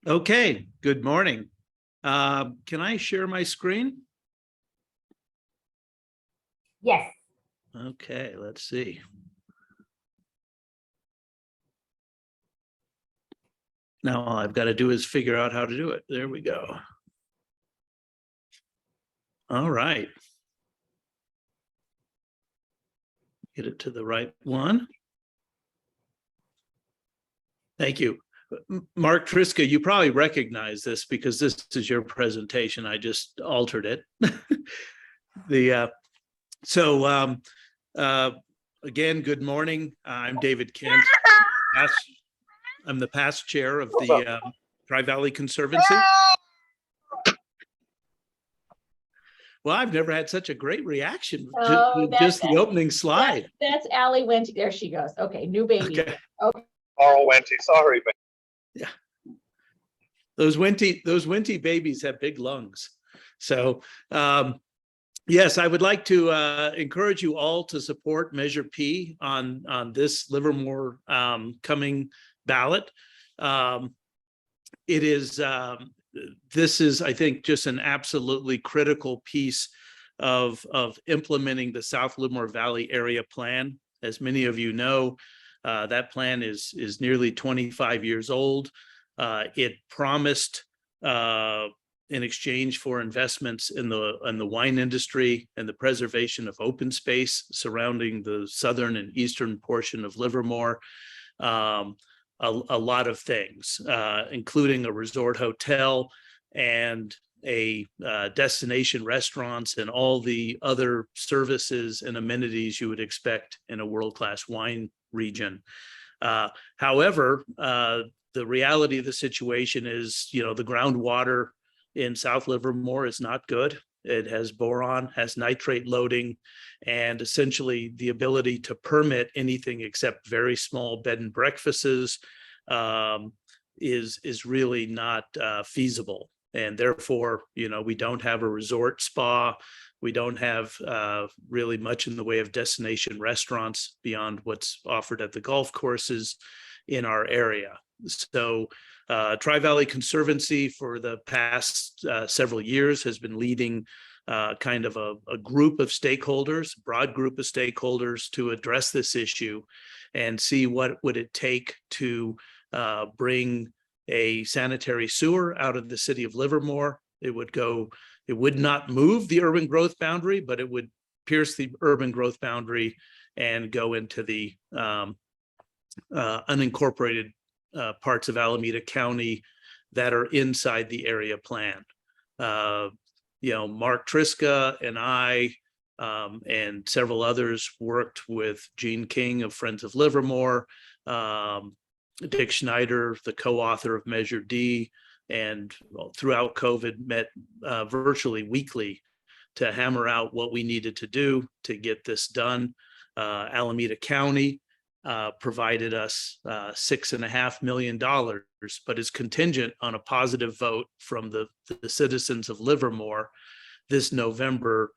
Okay, good morning. Can I share my screen? Yes. Okay, let's see. Now all I've got to do is figure out how to do it. There we go. All right. Get it to the right one. Thank you. Mark Triska, you probably recognize this because this is your presentation. I just altered it. Again, good morning. I'm David Kent. I'm the past chair of the Tri-Valley Conservancy. Well, I've never had such a great reaction to just the opening slide. That's Allie Wenty. There she goes. Okay, new baby. Okay. Carl Wenty, sorry, but yeah, those Wenty babies have big lungs. So yes, I would like to encourage you all to support Measure P on this Livermore coming ballot. This is, I think, just an absolutely critical piece of implementing the South Livermore Valley Area Plan. As many of you know, that plan is nearly 25 years old. It promised, in exchange for investments in the wine industry and the preservation of open space surrounding the southern and eastern portion of Livermore, a lot of things, including a resort hotel and a destination restaurants and all the other services and amenities you would expect in a world-class wine region. However, the reality of the situation is, the groundwater in South Livermore is not good. It has boron, has nitrate loading, and essentially the ability to permit anything except very small bed and breakfasts is really not feasible. And therefore, we don't have a resort spa. We don't have really much in the way of destination restaurants beyond what's offered at the golf courses in our area. So Tri-Valley Conservancy for the past several years has been leading kind of a group of stakeholders, broad group of stakeholders, to address this issue and see what would it take to bring a sanitary sewer out of the city of Livermore. It would not move the urban growth boundary, but it would pierce the urban growth boundary and go into the unincorporated parts of Alameda County that are inside the area plan. Mark Triska and I and several others worked with Gene King of Friends of Livermore, Dick Schneider, the co-author of Measure D, and throughout COVID met virtually weekly to hammer out what we needed to do to get this done. Alameda County provided us $6.5 million, but is contingent on a positive vote from the citizens of Livermore this November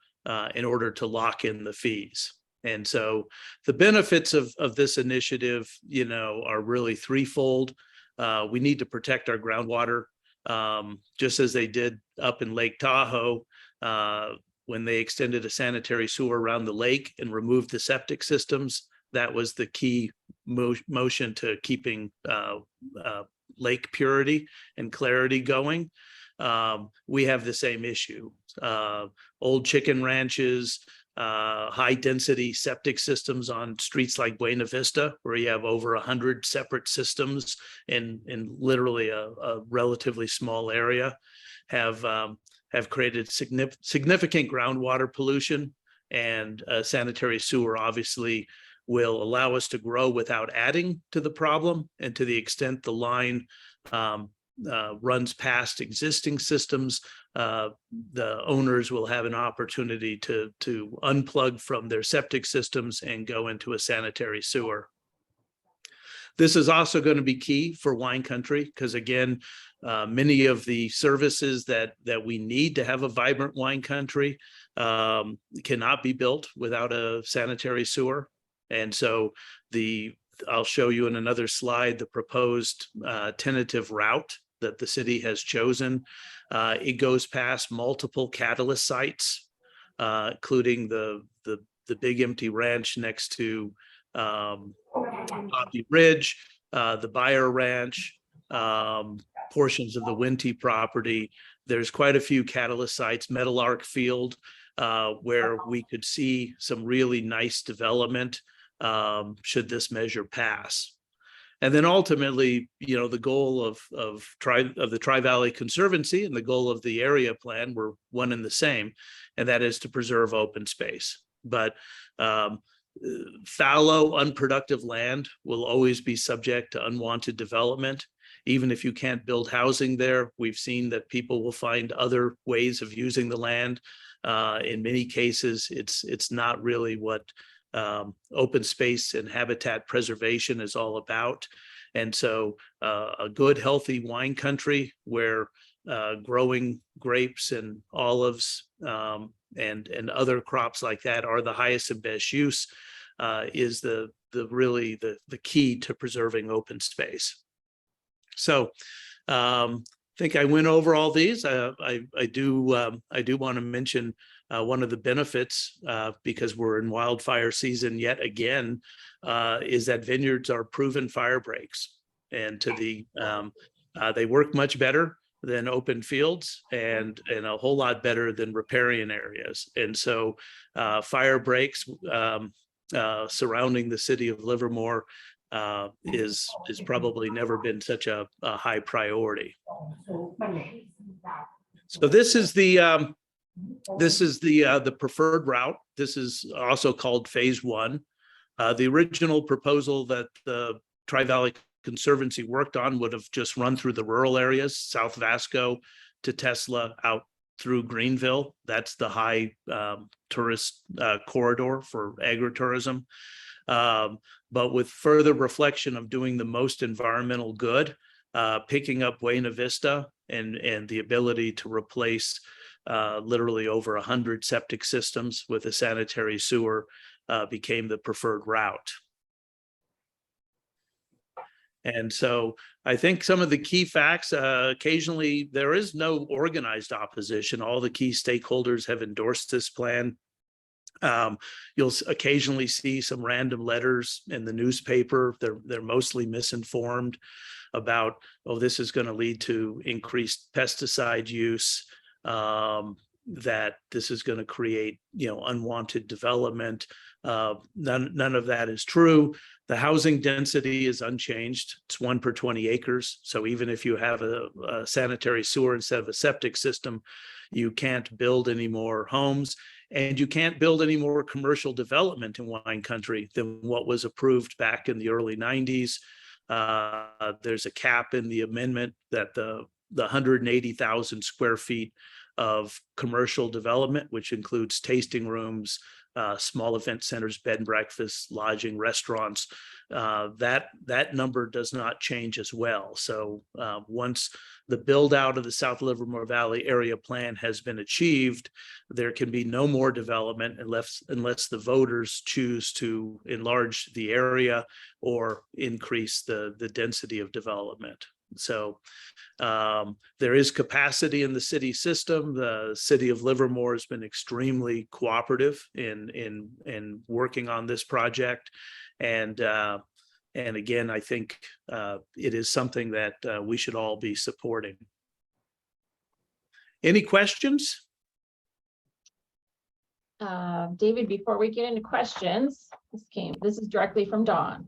in order to lock in the fees. And so the benefits of this initiative, are really threefold. We need to protect our groundwater, just as they did up in Lake Tahoe when they extended a sanitary sewer around the lake and removed the septic systems. That was the key motion to keeping lake purity and clarity going. We have the same issue. Old chicken ranches, high density septic systems on streets like Buena Vista, where you have over 100 separate systems in literally a relatively small area, have created significant groundwater pollution, and sanitary sewer obviously will allow us to grow without adding to the problem. And to the extent the line runs past existing systems, the owners will have an opportunity to unplug from their septic systems and go into a sanitary sewer. This is also going to be key for wine country because, again, many of the services that we need to have a vibrant wine country cannot be built without a sanitary sewer. And so the I'll show you in another slide the proposed tentative route that the city has chosen. It goes past multiple catalyst sites, including the big empty ranch next to Poppy Ridge, the Buyer Ranch, portions of the Winty property. There's quite a few catalyst sites, Metal Arc Field, where we could see some really nice development should this measure pass. And then ultimately, you know, the goal of the Tri-Valley Conservancy and the goal of the area plan were one and the same, and that is to preserve open space. But fallow, unproductive land will always be subject to unwanted development. Even if you can't build housing there, we've seen that people will find other ways of using the land. In many cases, it's not really what open space and habitat preservation is all about. And so a good, healthy wine country where growing grapes and olives and other crops like that are the highest and best use is really the key to preserving open space. So I think I went over all these. I do want to mention one of the benefits, because we're in wildfire season yet again, is that vineyards are proven fire breaks, and they work much better than open fields and a whole lot better than riparian areas. And so fire breaks surrounding the city of Livermore is probably never been such a high priority. So this is the preferred route. This is also called phase one. The original proposal that the Tri-Valley Conservancy worked on would have just run through the rural areas, South Vasco to Tesla, out through Greenville. That's the high tourist corridor for agritourism. But with further reflection of doing the most environmental good, picking up Buena Vista and the ability to replace literally over 100 septic systems with a sanitary sewer became the preferred route. And so I think some of the key facts, occasionally there is no organized opposition. All the key stakeholders have endorsed this plan. You'll occasionally see some random letters in the newspaper. They're mostly misinformed about, oh, this is going to lead to increased pesticide use, that this is going to create, unwanted development. None of that is true. The housing density is unchanged. It's 1 per 20 acres. So even if you have a sanitary sewer instead of a septic system, you can't build any more homes, and you can't build any more commercial development in wine country than what was approved back in the early 90s. There's a cap in the amendment that the 180,000 square feet of commercial development, which includes tasting rooms, small event centers, bed and breakfast, lodging, restaurants, that number does not change as well. So once the build out of the South Livermore Valley area plan has been achieved, there can be no more development unless the voters choose to enlarge the area or increase the density of development. So there is capacity in the city system. The city of Livermore has been extremely cooperative in working on this project. And again, I think it is something that we should all be supporting. Any questions? David, before we get into questions, this is directly from Dawn,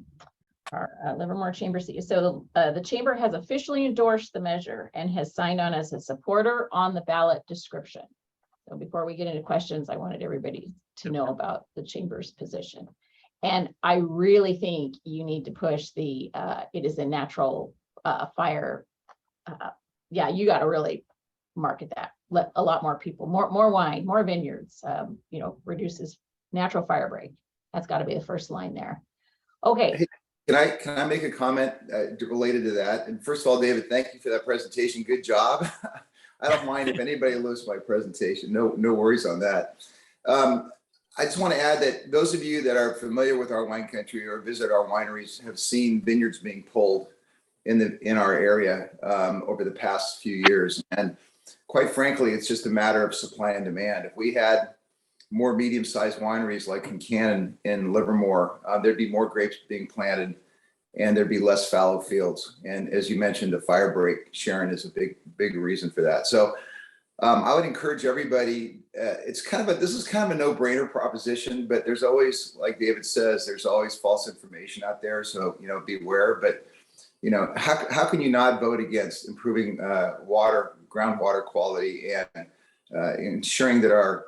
our Livermore Chamber CEO. So the Chamber has officially endorsed the measure and has signed on as a supporter on the ballot description. So before we get into questions, I wanted everybody to know about the Chamber's position. And I really think you need to push the, it is a natural fire. Yeah, you got to really market that. Let a lot more people, more wine, more vineyards, reduces natural fire break. That's got to be the first line there. Okay. Hey, can I make a comment related to that? And first of all, David, thank you for that presentation. Good job. I don't mind if anybody loses my presentation. No worries on that. I just want to add that those of you that are familiar with our wine country or visit our wineries have seen vineyards being pulled in our area over the past few years. And quite frankly, it's just a matter of supply and demand. If we had more medium-sized wineries like Kincannon in Livermore, there'd be more grapes being planted and there'd be less fallow fields. And as you mentioned, the fire break, Sharon, is a big reason for that. So I would encourage everybody, this is kind of a no-brainer proposition, but there's always, like David says, there's always false information out there. So, beware, but how can you not vote against improving groundwater quality and ensuring that our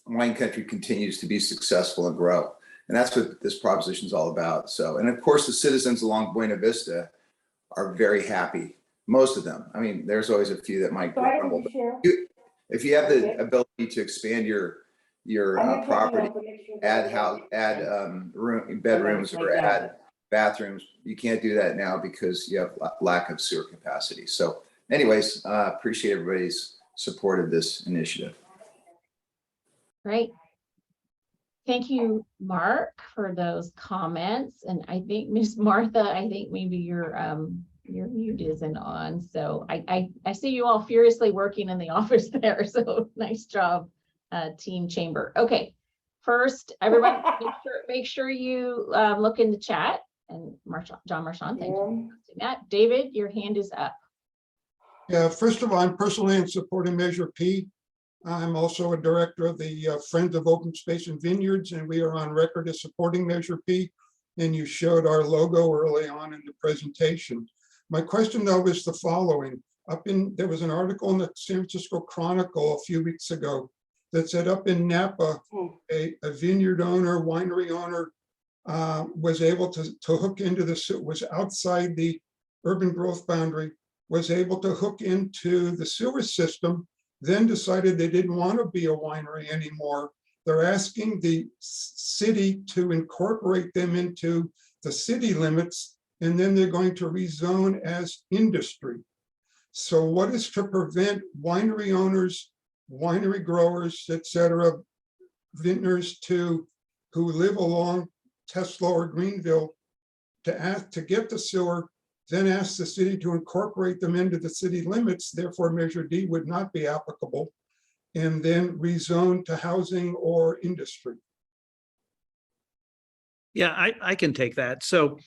wine country continues to be successful and grow? And that's what this proposition is all about. So, and of course, the citizens along Buena Vista are very happy. Most of them. I mean, there's always a few that might grumble. If you have the ability to expand your property, add bedrooms or add bathrooms, you can't do that now because you have lack of sewer capacity. So, anyways, appreciate everybody's support of this initiative. Great. Thank you, Mark, for those comments. And I think Miss Martha, maybe your mute isn't on. So I see you all furiously working in the office there. So nice job, Team Chamber. Okay, first, everyone, make sure you look in the chat. And John Marchand, thank you for doing that. David, your hand is up. Yeah, first of all, I'm personally in supporting Measure P. I'm also a director of the Friends of Open Space and Vineyards, and we are on record as supporting Measure P. And you showed our logo early on in the presentation. My question, though, is the following. There was an article in the San Francisco Chronicle a few weeks ago that said up in Napa, a vineyard owner, winery owner, was able to hook into was outside the urban growth boundary, was able to hook into the sewer system, then decided they didn't want to be a winery anymore. They're asking the city to incorporate them into the city limits, and then they're going to rezone as industry. So what is to prevent winery owners, winery growers, et cetera, vintners who live along Tesla or Greenville to get the sewer, then ask the city to incorporate them into the city limits, therefore Measure D would not be applicable, and then rezone to housing or industry? Yeah, I can take that. So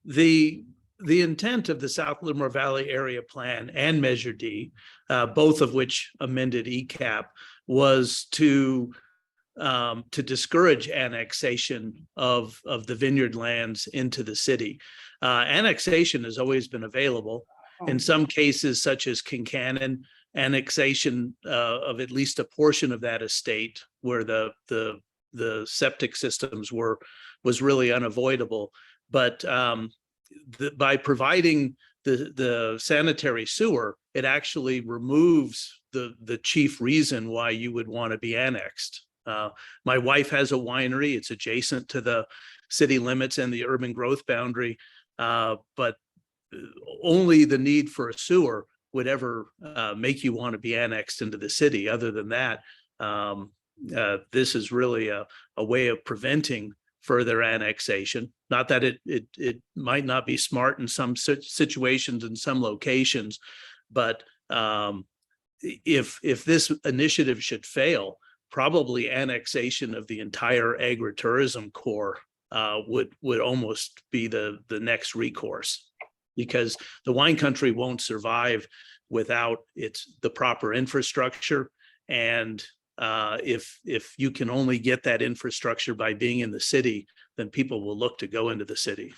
the intent of the South Livermore Valley Area Plan and Measure D, both of which amended ECAP, was to discourage annexation of the vineyard lands into the city. Annexation has always been available. In some cases, such as Kincannon, annexation of at least a portion of that estate where the septic systems was really unavoidable. But by providing the sanitary sewer, it actually removes the chief reason why you would want to be annexed. My wife has a winery. It's adjacent to the city limits and the urban growth boundary, but only the need for a sewer would ever make you want to be annexed into the city. Other than that, this is really a way of preventing further annexation. Not that it might not be smart in some situations in some locations, but if this initiative should fail, probably annexation of the entire agritourism core would almost be the next recourse, because the wine country won't survive without the proper infrastructure. And if you can only get that infrastructure by being in the city, then people will look to go into the city.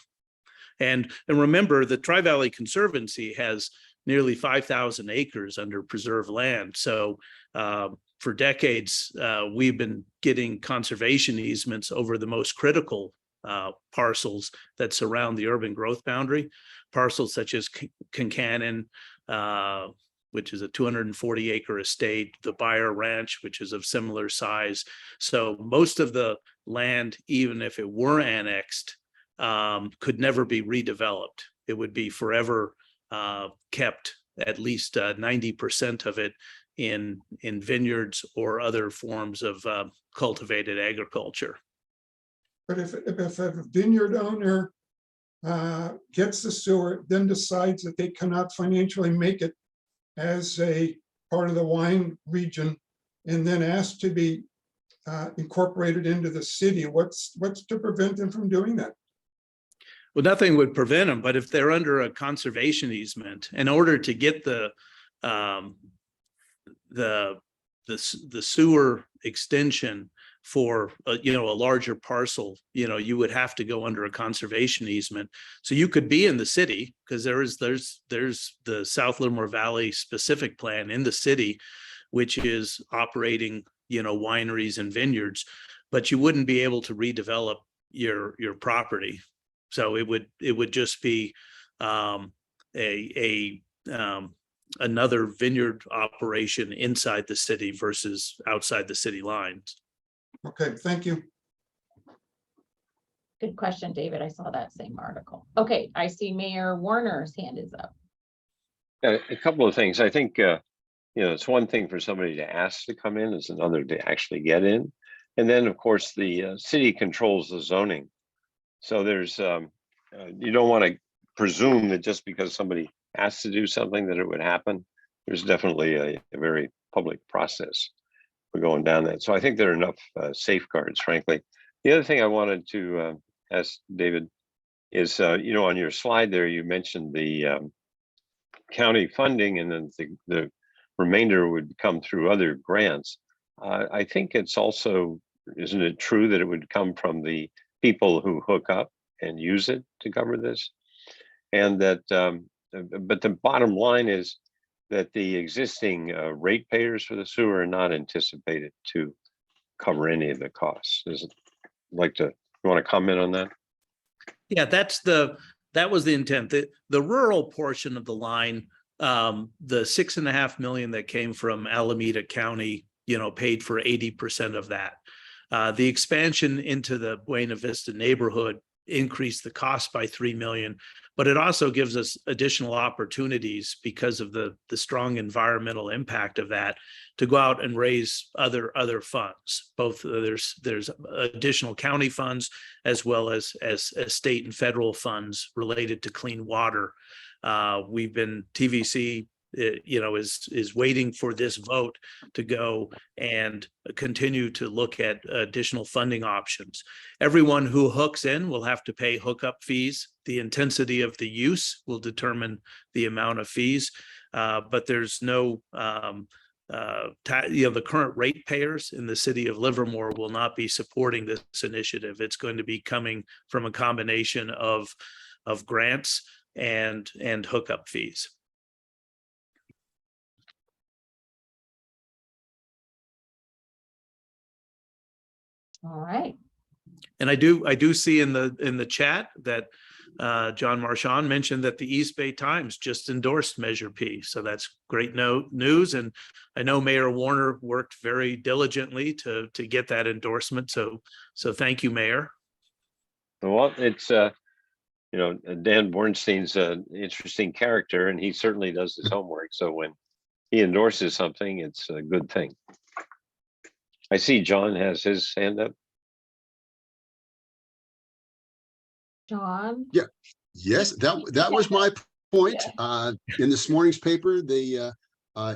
And remember, the Tri-Valley Conservancy has nearly 5,000 acres under preserved land. So for decades, we've been getting conservation easements over the most critical parcels that surround the urban growth boundary. Parcels such as Kincannon, which is a 240-acre estate, the Bayer Ranch, which is of similar size. So most of the land, even if it were annexed, could never be redeveloped. It would be forever kept, at least 90% of it in vineyards or other forms of cultivated agriculture. But if a vineyard owner gets the sewer, then decides that they cannot financially make it as a part of the wine region, and then asks to be incorporated into the city, what's to prevent them from doing that? Well, nothing would prevent them, but if they're under a conservation easement, in order to get the sewer extension for a larger parcel, you would have to go under a conservation easement. So you could be in the city, because there's the South Livermore Valley specific plan in the city, which is operating wineries and vineyards, but you wouldn't be able to redevelop your property. So it would just be another vineyard operation inside the city versus outside the city lines. Okay, thank you. Good question, David. I saw that same article. Okay, I see Mayor Warner's hand is up. A couple of things. I think, it's one thing for somebody to ask to come in, it's another to actually get in. And then, of course, the city controls the zoning. So there's, you don't want to presume that just because somebody asked to do something that it would happen. There's definitely a very public process for going down that. So I think there are enough safeguards, frankly. The other thing I wanted to ask David is, on your slide there, you mentioned the county funding, and then the remainder would come through other grants. I think it's also, isn't it true that it would come from the people who hook up and use it to cover this? And that, but the bottom line is that the existing ratepayers for the sewer are not anticipated to cover any of the costs. You want to comment on that? Yeah, that was the intent. The rural portion of the line, the $6.5 million that came from Alameda County, paid for 80% of that. The expansion into the Buena Vista neighborhood increased the cost by $3 million, but it also gives us additional opportunities because of the strong environmental impact of that to go out and raise other funds. Both there's additional county funds as well as state and federal funds related to clean water. TVC is waiting for this vote to go and continue to look at additional funding options. Everyone who hooks in will have to pay hookup fees. The intensity of the use will determine the amount of fees, but there's no, the current ratepayers in the city of Livermore will not be supporting this initiative. It's going to be coming from a combination of grants and hookup fees. All right. And I do see in the chat that John Marchand mentioned that the East Bay Times just endorsed Measure P. So that's great news. And I know Mayor Warner worked very diligently to get that endorsement. So thank you, Mayor. Well, it's Dan Bornstein's an interesting character, and he certainly does his homework. So when he endorses something, it's a good thing. I see John has his hand up. John? Yeah. Yes, that was my point. In this morning's paper, the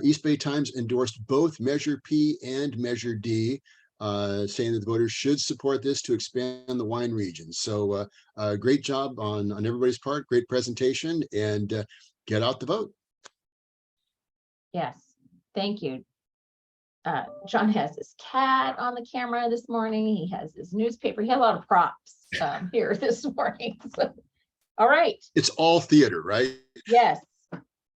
East Bay Times endorsed both Measure P and Measure D, saying that the voters should support this to expand the wine region. So great job on everybody's part, great presentation, and get out the vote. Yes, thank you. John has his cat on the camera this morning. He has his newspaper. He had a lot of props here this morning. So, all right. It's all theater, right? Yes,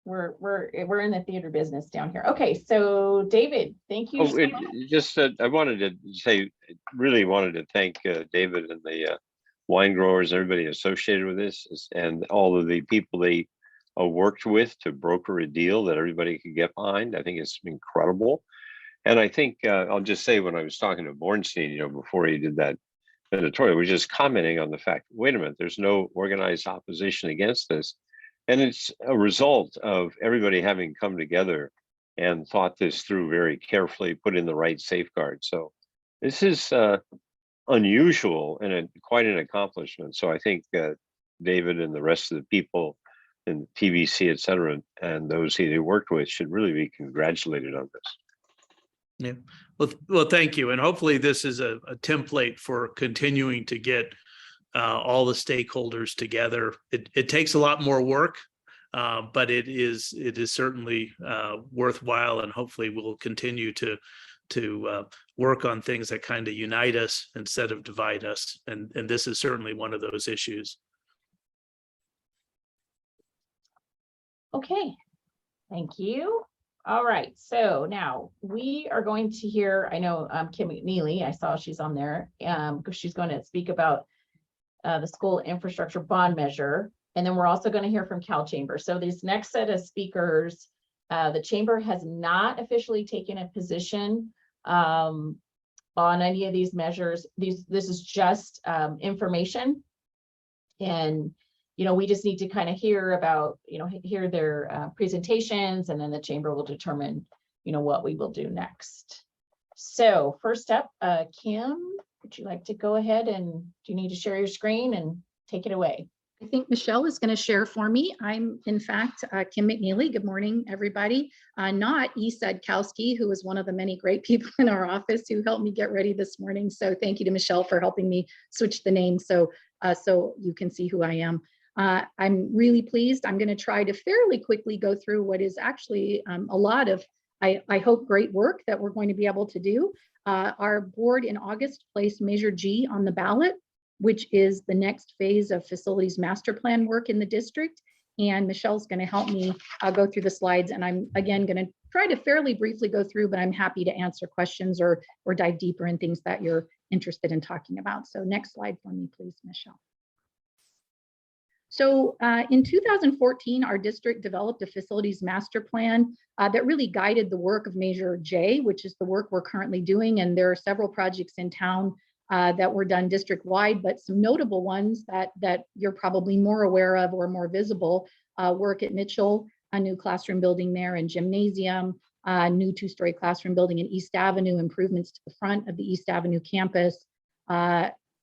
we're in the theater business down here. Okay, so David, thank you. I wanted to say, really wanted to thank David and the wine growers, everybody associated with this, and all of the people they worked with to broker a deal that everybody could get behind. I think it's incredible. And I think I'll just say, when I was talking to Bornstein, before he did that editorial, we were just commenting on the fact, wait a minute, there's no organized opposition against this. And it's a result of everybody having come together and thought this through very carefully, put in the right safeguards. So this is unusual and quite an accomplishment. So I think David and the rest of the people in TBC, et cetera, and those he worked with should really be congratulated on this. Yeah. Well, thank you. And hopefully this is a template for continuing to get all the stakeholders together. It takes a lot more work, but it is certainly worthwhile, and hopefully we'll continue to work on things that kind of unite us instead of divide us. And this is certainly one of those issues. Okay, thank you. All right, so now we are going to hear, I know Kim McNeely, I saw she's on there, because she's going to speak about the school infrastructure bond measure. And then we're also going to hear from CalChamber. So this next set of speakers, the chamber has not officially taken a position on any of these measures. This is just information. And we just need to kind of hear about, hear their presentations, and then the chamber will determine, what we will do next. So first up, Kim, would you like to go ahead, and do you need to share your screen and take it away? I think Michelle is going to share for me. I'm, in fact, Kim McNeely. Good morning, everybody. Not E. Sadkowski, who is one of the many great people in our office who helped me get ready this morning. So thank you to Michelle for helping me switch the name so you can see who I am. I'm really pleased. I'm going to try to fairly quickly go through what is actually a lot of, I hope, great work that we're going to be able to do. Our board in August placed Measure G on the ballot, which is the next phase of facilities master plan work in the district. And Michelle's going to help me go through the slides. And I'm, again, going to try to fairly briefly go through, but I'm happy to answer questions or dive deeper in things that you're interested in talking about. So next slide for me, please, Michelle. So in 2014, our district developed a facilities master plan that really guided the work of Measure J, which is the work we're currently doing. And there are several projects in town that were done district-wide, but some notable ones that you're probably more aware of or more visible. Work at Mitchell, a new classroom building there and gymnasium, a new two-story classroom building in East Avenue, improvements to the front of the East Avenue campus.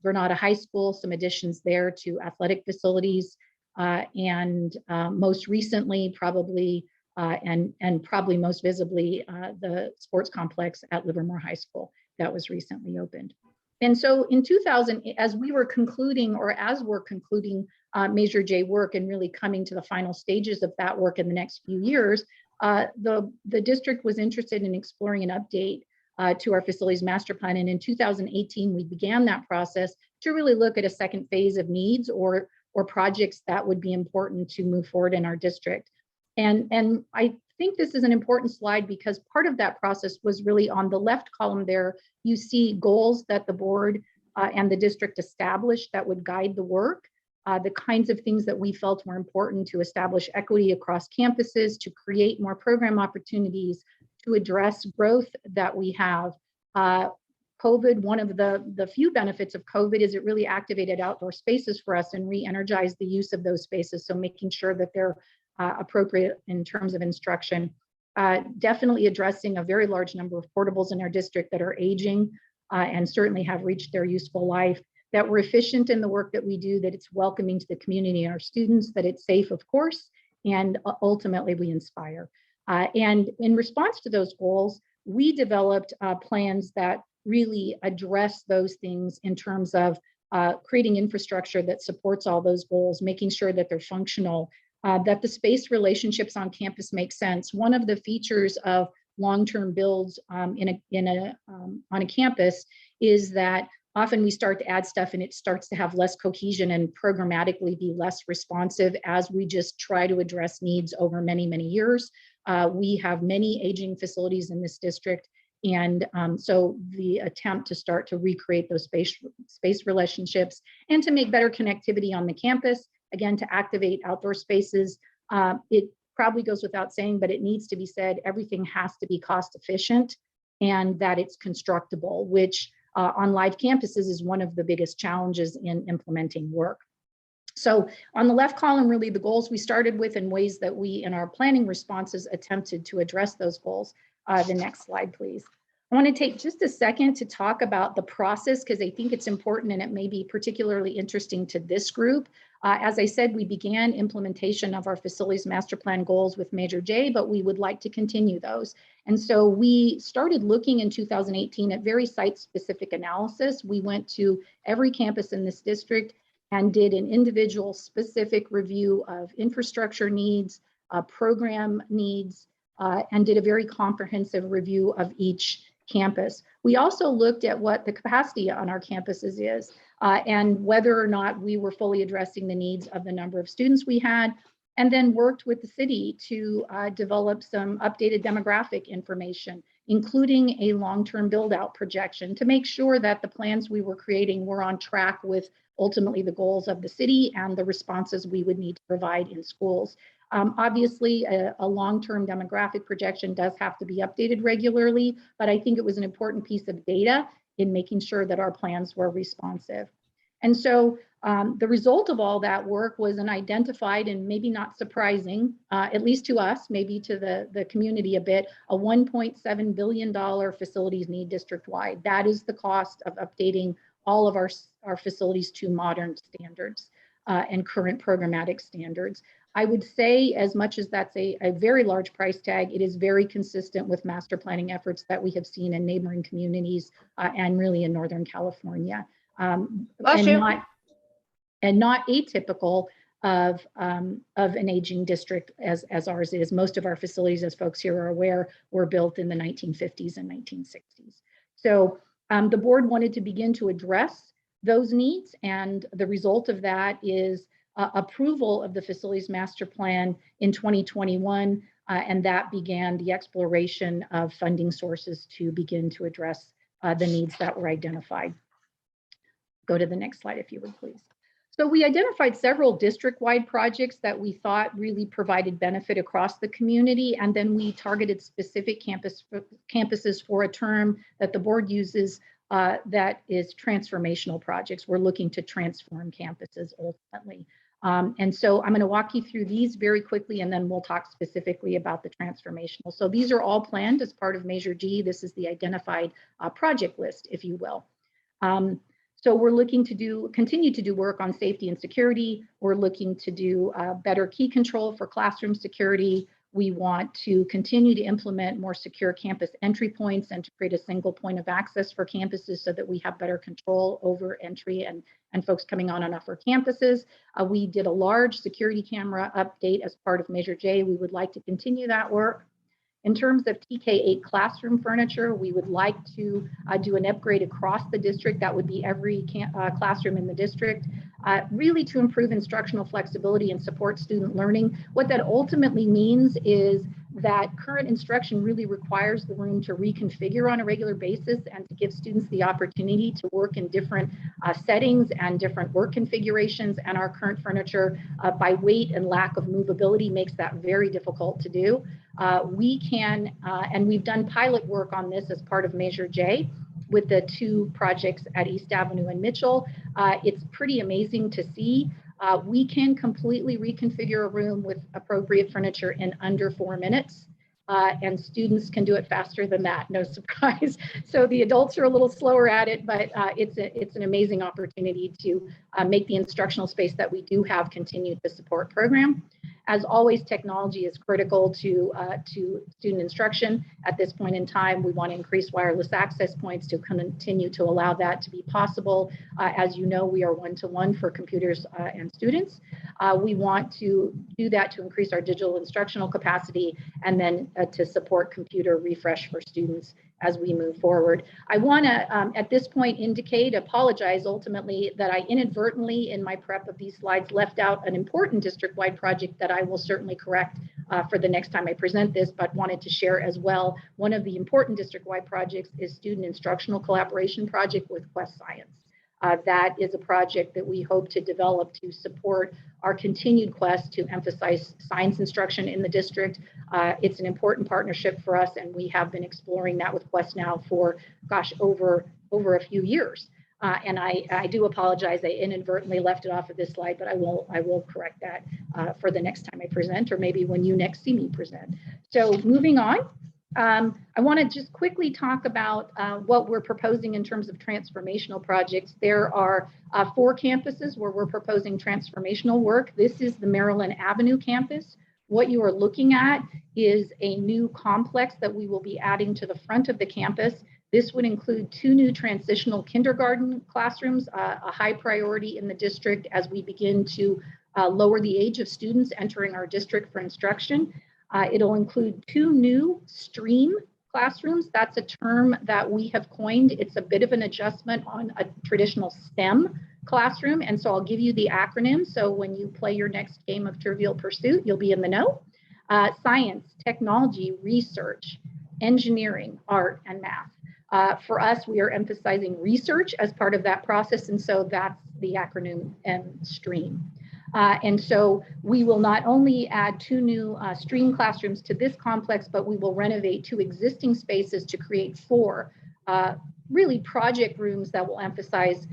Granada High School, some additions there to athletic facilities, and most recently, probably and probably most visibly, the sports complex at Livermore High School that was recently opened. And so in 2000, as we're concluding Measure J work and really coming to the final stages of that work in the next few years, the district was interested in exploring an update to our facilities master plan. And in 2018, we began that process to really look at a second phase of needs or projects that would be important to move forward in our district. And I think this is an important slide because part of that process was really on the left column there. You see goals that the board and the district established that would guide the work, the kinds of things that we felt were important to establish equity across campuses, to create more program opportunities, to address growth that we have. COVID, one of the few benefits of COVID is it really activated outdoor spaces for us and re-energized the use of those spaces. So making sure that they're appropriate in terms of instruction. Definitely addressing a very large number of portables in our district that are aging and certainly have reached their useful life, that we're efficient in the work that we do, that it's welcoming to the community and our students, that it's safe, of course, and ultimately we inspire. And in response to those goals, we developed plans that really address those things in terms of creating infrastructure that supports all those goals, making sure that they're functional, that the space relationships on campus make sense. One of the features of long-term builds on a campus is that often we start to add stuff and it starts to have less cohesion and programmatically be less responsive as we just try to address needs over many, many years. We have many aging facilities in this district. And so the attempt to start to recreate those space relationships and to make better connectivity on the campus, again, to activate outdoor spaces. It probably goes without saying, but it needs to be said, everything has to be cost efficient and that it's constructible, which on live campuses is one of the biggest challenges in implementing work. So on the left column, really the goals we started with and ways that we in our planning responses attempted to address those goals. The next slide, please. I want to take just a second to talk about the process because I think it's important and it may be particularly interesting to this group. As I said, we began implementation of our facilities master plan goals with Measure J, but we would like to continue those. And so we started looking in 2018 at very site-specific analysis. We went to every campus in this district and did an individual specific review of infrastructure needs, program needs, and did a very comprehensive review of each campus. We also looked at what the capacity on our campuses is and whether or not we were fully addressing the needs of the number of students we had, and then worked with the city to develop some updated demographic information, including a long-term build-out projection to make sure that the plans we were creating were on track with ultimately the goals of the city and the responses we would need to provide in schools. Obviously, a long-term demographic projection does have to be updated regularly, but I think it was an important piece of data in making sure that our plans were responsive. And so the result of all that work was an identified and maybe not surprising, at least to us, maybe to the community a bit, a $1.7 billion facilities need district-wide. That is the cost of updating all of our facilities to modern standards and current programmatic standards. I would say, as much as that's a very large price tag, it is very consistent with master planning efforts that we have seen in neighboring communities and really in Northern California. And not atypical of an aging district as ours is. Most of our facilities, as folks here are aware, were built in the 1950s and 1960s. So the board wanted to begin to address those needs, and the result of that is approval of the facilities master plan in 2021, and that began the exploration of funding sources to begin to address the needs that were identified. Go to the next slide, if you would, please. So we identified several district-wide projects that we thought really provided benefit across the community, and then we targeted specific campuses for a term that the board uses that is transformational projects. We're looking to transform campuses ultimately. And so I'm going to walk you through these very quickly, and then we'll talk specifically about the transformational. So these are all planned as part of Measure G. This is the identified project list, if you will. So we're looking to continue to do work on safety and security. We're looking to do better key control for classroom security. We want to continue to implement more secure campus entry points and to create a single point of access for campuses so that we have better control over entry and folks coming on and off our campuses. We did a large security camera update as part of Measure J. We would like to continue that work. In terms of TK8 classroom furniture, we would like to do an upgrade across the district. That would be every classroom in the district, really to improve instructional flexibility and support student learning. What that ultimately means is that current instruction really requires the room to reconfigure on a regular basis and to give students the opportunity to work in different settings and different work configurations. And our current furniture, by weight and lack of movability, makes that very difficult to do. We can, and we've done pilot work on this as part of Measure J with the two projects at East Avenue and Mitchell. It's pretty amazing to see. We can completely reconfigure a room with appropriate furniture in under 4 minutes, and students can do it faster than that, no surprise. So the adults are a little slower at it, but it's an amazing opportunity to make the instructional space that we do have continue to support program. As always, technology is critical to student instruction. At this point in time, we want to increase wireless access points to continue to allow that to be possible. As you know, we are one-to-one for computers and students. We want to do that to increase our digital instructional capacity and then to support computer refresh for students as we move forward. I want to, at this point, apologize ultimately that I inadvertently in my prep of these slides left out an important district-wide project that I will certainly correct for the next time I present this, but wanted to share as well. One of the important district-wide projects is Student Instructional Collaboration Project with Quest Science. That is a project that we hope to develop to support our continued quest to emphasize science instruction in the district. It's an important partnership for us, and we have been exploring that with Quest now for, gosh, over a few years. And I do apologize, I inadvertently left it off of this slide, but I will correct that for the next time I present, or maybe when you next see me present. So moving on, I want to just quickly talk about what we're proposing in terms of transformational projects. There are 4 campuses where we're proposing transformational work. This is the Maryland Avenue campus. What you are looking at is a new complex that we will be adding to the front of the campus. This would include 2 new transitional kindergarten classrooms, a high priority in the district as we begin to lower the age of students entering our district for instruction. It'll include 2 new stream classrooms. That's a term that we have coined. It's a bit of an adjustment on a traditional STEM classroom. And so I'll give you the acronym. So when you play your next game of Trivial Pursuit, you'll be in the know. Science, technology, research, engineering, art, and math. For us, we are emphasizing research as part of that process. And so that's the acronym STREAM. And so we will not only add 2 new STREAM classrooms to this complex, but we will renovate 2 existing spaces to create 4 really project rooms that will emphasize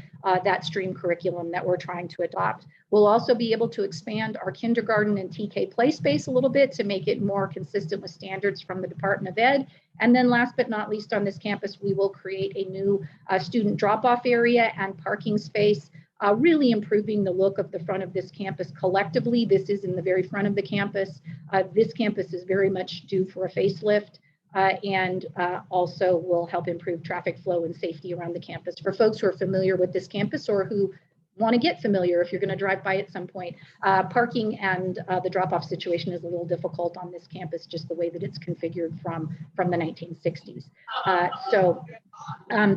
that STREAM curriculum that we're trying to adopt. We'll also be able to expand our kindergarten and TK play space a little bit to make it more consistent with standards from the Department of Ed. And then last but not least on this campus, we will create a new student drop-off area and parking space, really improving the look of the front of this campus collectively. This is in the very front of the campus. This campus is very much due for a facelift. And also will help improve traffic flow and safety around the campus. For folks who are familiar with this campus or who want to get familiar if you're going to drive by at some point, parking and the drop-off situation is a little difficult on this campus, just the way that it's configured from the 1960s.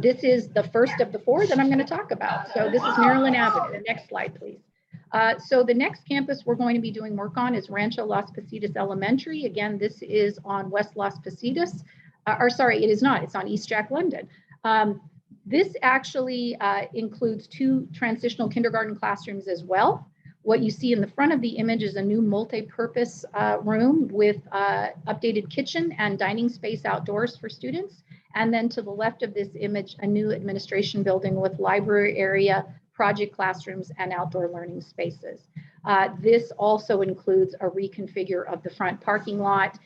This is the first of the 4 that I'm going to talk about. So this is Maryland Avenue. Next slide, please. So the next campus we're going to be doing work on is Rancho Las Positas Elementary. Again, this is on West Las Positas, or sorry, it is not, it's on East Jack London. This actually includes 2 transitional kindergarten classrooms as well. What you see in the front of the image is a new multi-purpose room with updated kitchen and dining space outdoors for students. And then to the left of this image, a new administration building with library area, project classrooms, and outdoor learning spaces. This also includes a reconfigure of the front parking lot.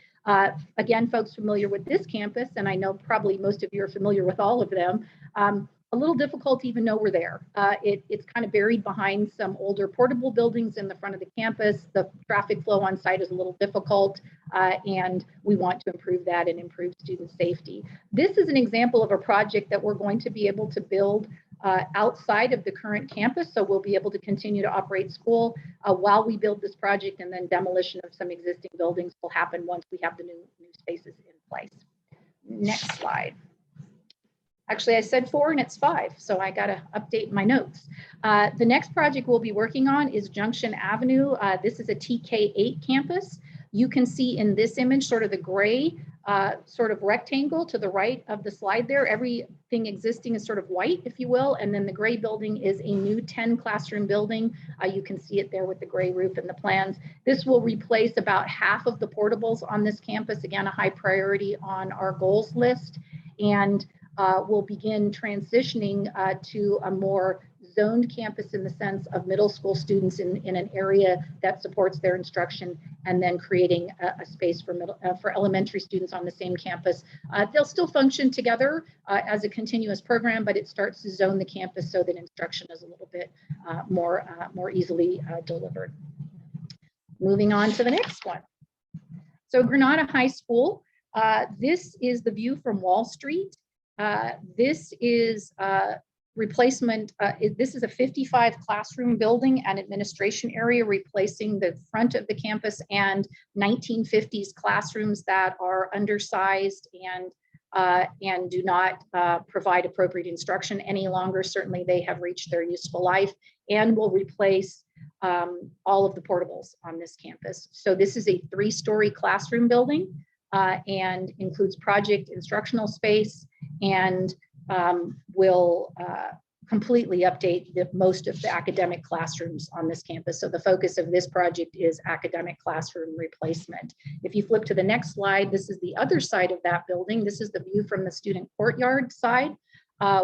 Again, folks familiar with this campus, and I know probably most of you are familiar with all of them, a little difficult to even know we're there. It's kind of buried behind some older portable buildings in the front of the campus. The traffic flow on site is a little difficult, and we want to improve that and improve student safety. This is an example of a project that we're going to be able to build outside of the current campus. So we'll be able to continue to operate school while we build this project, and then demolition of some existing buildings will happen once we have the new spaces in place. Next slide. Actually, I said 4 and it's 5, so I got to update my notes. The next project we'll be working on is Junction Avenue. This is a TK8 campus. You can see in this image sort of the gray sort of rectangle to the right of the slide there. Everything existing is sort of white, if you will, and then the gray building is a new 10 classroom building. You can see it there with the gray roof and the plans. This will replace about half of the portables on this campus. Again, a high priority on our goals list, and we'll begin transitioning to a more zoned campus in the sense of middle school students in an area that supports their instruction, and then creating a space for elementary students on the same campus. They'll still function together as a continuous program, but it starts to zone the campus so that instruction is a little bit more easily delivered. Moving on to the next one. So Granada High School, this is the view from Wall Street. This is replacement. This is a 55 classroom building and administration area, replacing the front of the campus and 1950s classrooms that are undersized and do not provide appropriate instruction any longer. Certainly they have reached their useful life, and will replace all of the portables on this campus. So this is a 3-story classroom building and includes project instructional space, and will completely update most of the academic classrooms on this campus. So the focus of this project is academic classroom replacement. If you flip to the next slide, this is the other side of that building. This is the view from the student courtyard side.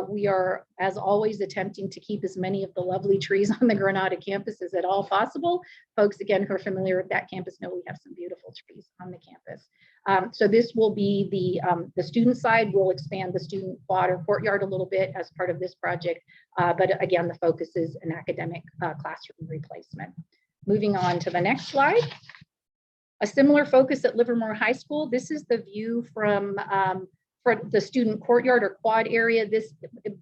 We are, as always, attempting to keep as many of the lovely trees on the Granada campus as at all possible. Folks, again, who are familiar with that campus know we have some beautiful trees on the campus. So this will be the student side. We'll expand the student quad or courtyard a little bit as part of this project. But again, the focus is an academic classroom replacement. Moving on to the next slide. A similar focus at Livermore High School. This is the view from for the student courtyard or quad area. This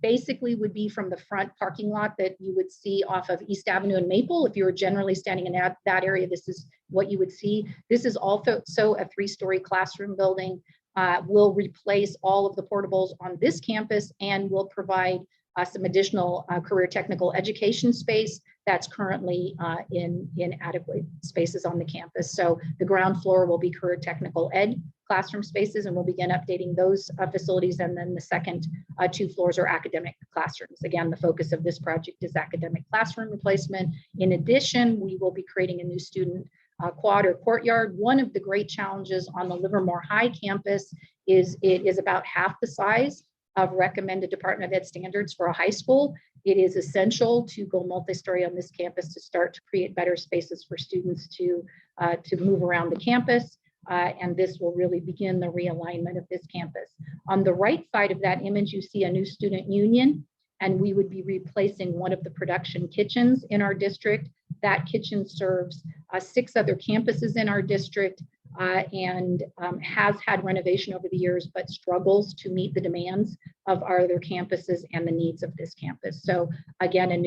basically would be from the front parking lot that you would see off of East Avenue and Maple. If you were generally standing in that area, this is what you would see. This is also a 3-story classroom building. Will replace all of the portables on this campus and will provide some additional career technical education space that's currently in inadequate spaces on the campus. So the ground floor will be career technical ed classroom spaces, and we'll begin updating those facilities. And then the second 2 floors are academic classrooms. Again, the focus of this project is academic classroom replacement. In addition, we will be creating a new student quad or courtyard. One of the great challenges on the Livermore High campus is it is about half the size of recommended Department of Ed standards for a high school. It is essential to go multi-story on this campus to start to create better spaces for students to move around the campus. And this will really begin the realignment of this campus. On the right side of that image, you see a new student union, and we would be replacing one of the production kitchens in our district. That kitchen serves 6 other campuses in our district and has had renovation over the years, but struggles to meet the demands of our other campuses and the needs of this campus. So again, a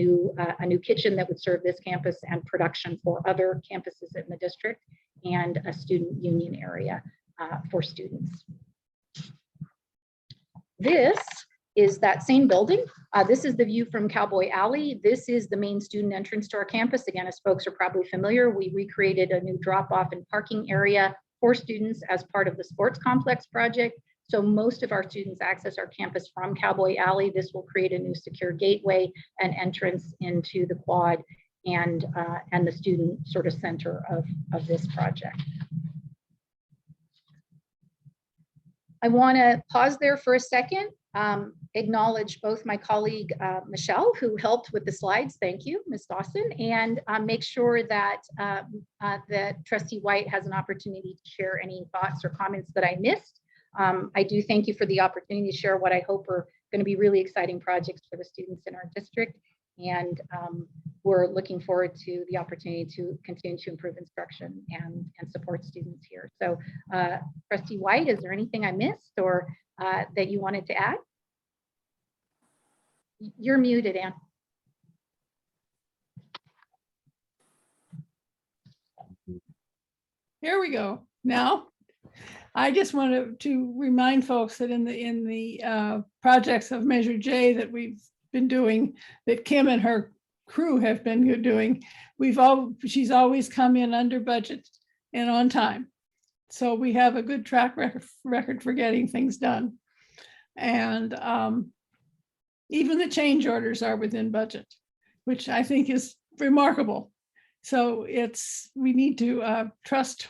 new kitchen that would serve this campus and production for other campuses in the district, and a student union area for students. This is that same building. This is the view from Cowboy Alley. This is the main student entrance to our campus. Again, as folks are probably familiar, we recreated a new drop-off and parking area for students as part of the sports complex project. So most of our students access our campus from Cowboy Alley. This will create a new secure gateway and entrance into the quad and the student sort of center of this project. I want to pause there for a second, acknowledge both my colleague Michelle, who helped with the slides. Thank you, Ms. Dawson, and make sure that that Trustee White has an opportunity to share any thoughts or comments that I missed. I do thank you for the opportunity to share what I hope are going to be really exciting projects for the students in our district. And we're looking forward to the opportunity to continue to improve instruction and support students here. So Trustee White, is there anything I missed or that you wanted to add? You're muted, Ann. Here we go. Now, I just wanted to remind folks that in the projects of Measure J that we've been doing, that Kim and her crew have been doing, she's always come in under budget and on time. So we have a good track record for getting things done. And even the change orders are within budget, which I think is remarkable. So we need to trust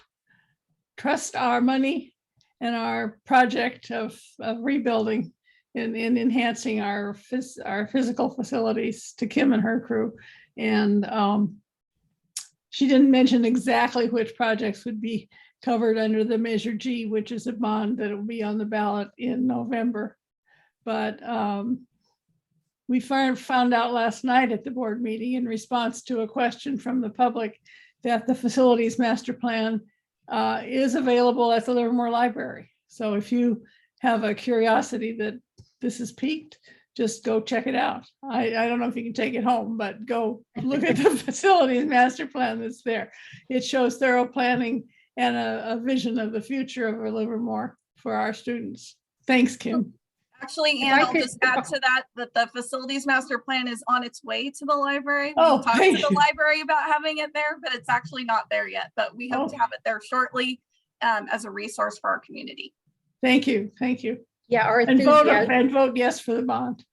our money and our project of rebuilding in enhancing our physical facilities to Kim and her crew. And she didn't mention exactly which projects would be covered under the Measure G, which is a bond that will be on the ballot in November. But we found out last night at the board meeting in response to a question from the public that the facilities master plan is available at the Livermore Library. So if you have a curiosity that this is peaked, just go check it out. I don't know if you can take it home, but go look at the facilities master plan that's there. It shows thorough planning and a vision of the future of Livermore for our students. Thanks, Kim. Actually, Ann, I'll just add to that the facilities master plan is on its way to the library. We Oh, talked to the library about having it there, but it's actually not there yet. But we hope to have it there shortly as a resource for our community. Thank you. Thank you. Yeah, our And vote yes for the bond.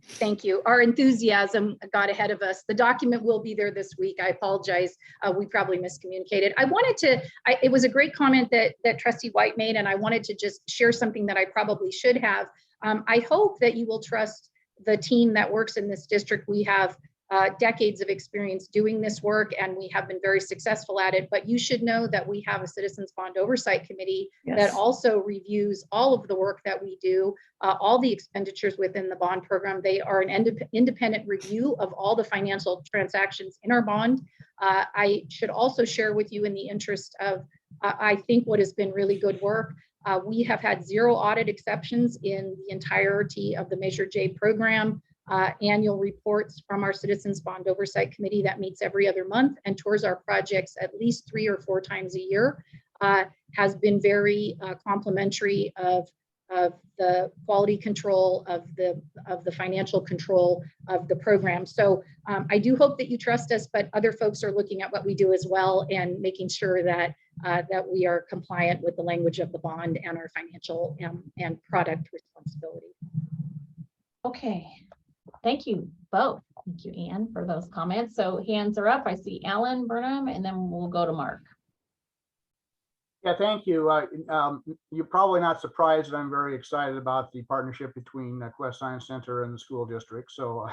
Thank you. Our enthusiasm got ahead of us. The document will be there this week. I apologize. We probably miscommunicated. I wanted to, it was a great comment that Trustee White made, and I wanted to just share something that I probably should have. I hope that you will trust the team that works in this district, we have decades of experience doing this work, and we have been very successful at it. But you should know that we have a Citizens Bond Oversight Committee that Yes. also reviews all of the work that we do, all the expenditures within the bond program. They are an independent review of all the financial transactions in our bond. I should also share with you, in the interest of, I think, what has been really good work. We have had 0 audit exceptions in the entirety of the Measure J program. Annual reports from our Citizens Bond Oversight Committee that meets every other month and tours our projects at least 3 or 4 times a year, has been very complimentary of the quality control, of the financial control of the program. So I do hope that you trust us, but other folks are looking at what we do as well and making sure that that we are compliant with the language of the bond and our financial and product responsibility. Okay, thank you both. Thank you, Anne, for those comments. So hands are up. I see Alan Burnham, and then we'll go to Mark. Yeah, thank you. You're probably not surprised that I'm very excited about the partnership between Quest Science Center and the school district. So